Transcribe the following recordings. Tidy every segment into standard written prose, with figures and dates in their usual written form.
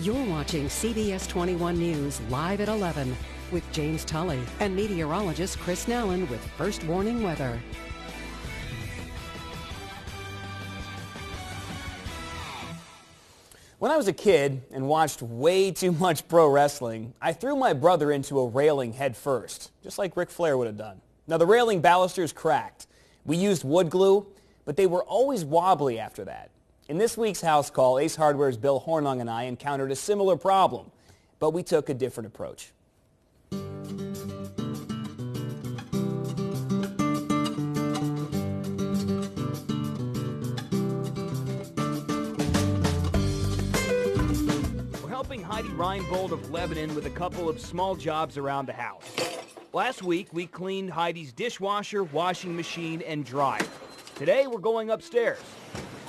You're watching CBS 21 News live at 11 with James Tully and meteorologist Chris Nellen with First Warning Weather. When I was a kid and watched way too much pro wrestling, I threw my brother into a railing head first, just like Ric Flair would have done. Now the railing balusters cracked. We used wood glue, but they were always wobbly after that. In this week's House Call, Ace Hardware's Bill Hornung and I encountered a similar problem, but we took a different approach. We're helping Heidi Reinbold of Lebanon with a couple of small jobs around the house. Last week, we cleaned Heidi's dishwasher, washing machine, and dryer. Today, we're going upstairs.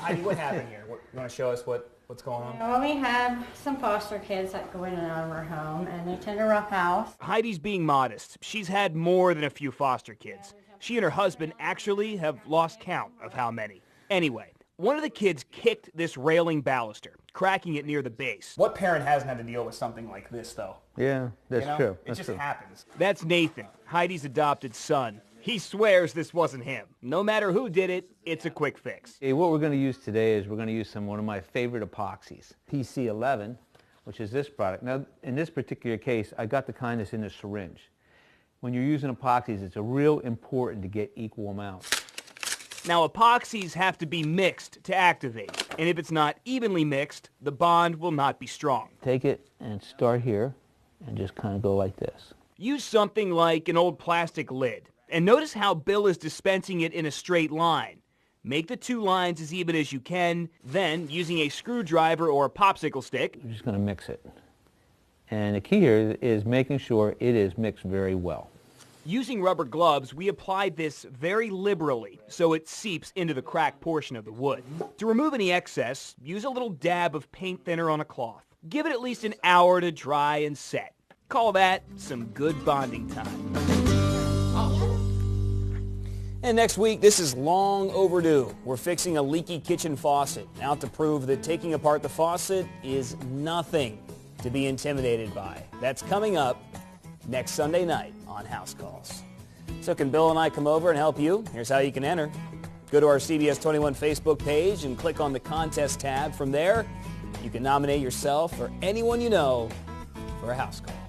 Heidi, what happened here? You want to show us what's going on? Well, we have some foster kids that go in and out of our home, and they tend to roughhouse. Heidi's being modest. She's had more than a few foster kids. She and her husband actually have lost count of how many. Anyway, one of the kids kicked this railing baluster, cracking it near the base. What parent hasn't had to deal with something like this, though? Yeah, that's true. It just happens. That's Nathan, Heidi's adopted son. He swears this wasn't him. No matter who did it, it's a quick fix. Hey, what we're going to use today is we're going to use one of my favorite epoxies, PC11, which is this product. Now, in this particular case, I got the kind that's in a syringe. When you're using epoxies, it's real important to get equal amounts. Now, epoxies have to be mixed to activate, and if it's not evenly mixed, the bond will not be strong. Take it and start here and just kind of go like this. Use something like an old plastic lid. And notice how Bill is dispensing it in a straight line. Make the two lines as even as you can. Then, using a screwdriver or a popsicle stick, You're just going to mix it. And the key here is making sure it is mixed very well. Using rubber gloves, we applied this very liberally so it seeps into the cracked portion of the wood. To remove any excess, use a little dab of paint thinner on a cloth. Give it at least an hour to dry and set. Call that some good bonding time. And next week, this is long overdue. We're fixing a leaky kitchen faucet, out to prove that taking apart the faucet is nothing to be intimidated by. That's coming up next Sunday night on House Calls. So can Bill and I come over and help you? Here's how you can enter. Go to our CBS 21 Facebook page and click on the contest tab. From there, you can nominate yourself or anyone you know for a house call.